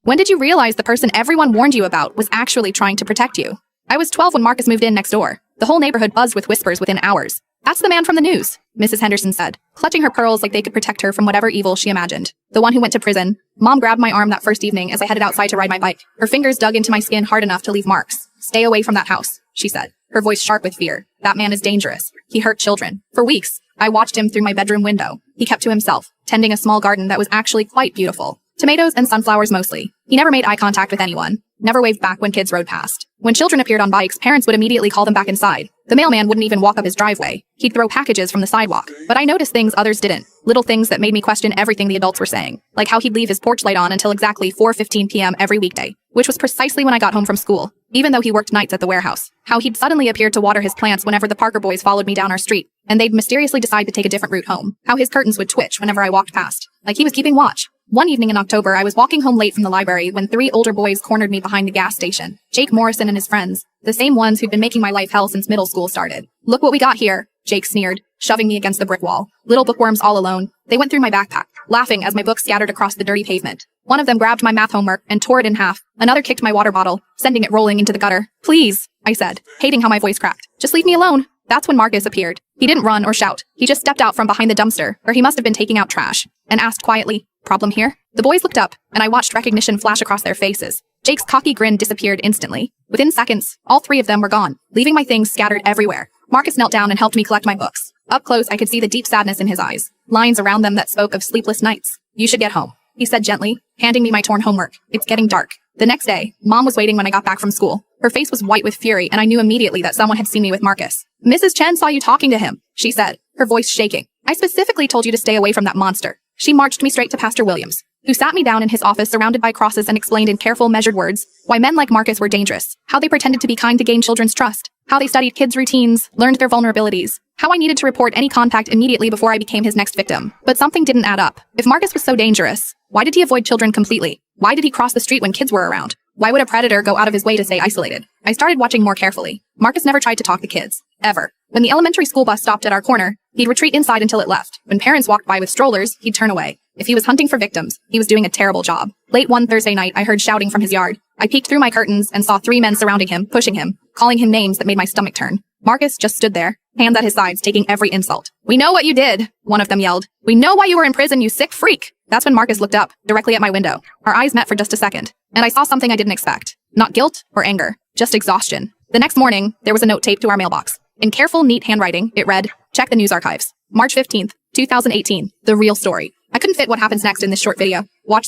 When did you realize the person everyone warned you about was actually trying to protect you? I was 12 when Marcus moved in next door. The whole neighborhood buzzed with whispers within hours. That's the man from the news, Mrs. Henderson said, clutching her pearls like they could protect her from whatever evil she imagined. The one who went to prison. Mom grabbed my arm that first evening as I headed outside to ride my bike. Her fingers dug into my skin hard enough to leave marks. Stay away from that house, she said, her voice sharp with fear. That man is dangerous. He hurt children. For weeks, I watched him through my bedroom window. He kept to himself, tending a small garden that was actually quite beautiful. Tomatoes and sunflowers mostly. He never made eye contact with anyone. Never waved back when kids rode past. When children appeared on bikes, parents would immediately call them back inside. The mailman wouldn't even walk up his driveway. He'd throw packages from the sidewalk. But I noticed things others didn't. Little things that made me question everything the adults were saying. Like how he'd leave his porch light on until exactly 4:15 p.m. every weekday, which was precisely when I got home from school, even though he worked nights at the warehouse. How he'd suddenly appeared to water his plants whenever the Parker boys followed me down our street, and they'd mysteriously decide to take a different route home. How his curtains would twitch whenever I walked past, like he was keeping watch. One evening in October, I was walking home late from the library when 3 older boys cornered me behind the gas station. Jake Morrison and his friends, the same ones who'd been making my life hell since middle school started. "Look what we got here," Jake sneered, shoving me against the brick wall. Little bookworms all alone. They went through my backpack, laughing as my books scattered across the dirty pavement. One of them grabbed my math homework and tore it in half. Another kicked my water bottle, sending it rolling into the gutter. "Please," I said, hating how my voice cracked. "Just leave me alone." That's when Marcus appeared. He didn't run or shout. He just stepped out from behind the dumpster, where he must have been taking out trash, and asked quietly, "Problem here?" The boys looked up, and I watched recognition flash across their faces. Jake's cocky grin disappeared instantly. Within seconds, all 3 of them were gone, leaving my things scattered everywhere. Marcus knelt down and helped me collect my books. Up close, I could see the deep sadness in his eyes, lines around them that spoke of sleepless nights. "You should get home," he said gently, handing me my torn homework. "It's getting dark." The next day, Mom was waiting when I got back from school. Her face was white with fury, and I knew immediately that someone had seen me with Marcus. "Mrs. Chen saw you talking to him," she said, her voice shaking. "I specifically told you to stay away from that monster." She marched me straight to Pastor Williams, who sat me down in his office surrounded by crosses and explained in careful, measured words why men like Marcus were dangerous, how they pretended to be kind to gain children's trust, how they studied kids' routines, learned their vulnerabilities, how I needed to report any contact immediately before I became his next victim. But something didn't add up. If Marcus was so dangerous, why did he avoid children completely? Why did he cross the street when kids were around? Why would a predator go out of his way to stay isolated? I started watching more carefully. Marcus never tried to talk to kids. Ever. When the elementary school bus stopped at our corner, he'd retreat inside until it left. When parents walked by with strollers, he'd turn away. If he was hunting for victims, he was doing a terrible job. Late one Thursday night, I heard shouting from his yard. I peeked through my curtains and saw 3 men surrounding him, pushing him, calling him names that made my stomach turn. Marcus just stood there, hands at his sides, taking every insult. "We know what you did," one of them yelled. "We know why you were in prison, you sick freak." That's when Marcus looked up, directly at my window. Our eyes met for just a second, and I saw something I didn't expect. Not guilt or anger, just exhaustion. The next morning, there was a note taped to our mailbox. In careful, neat handwriting, it read, "Check the news archives. March 15th, 2018. The real story." I couldn't fit what happens next in this short video. Watch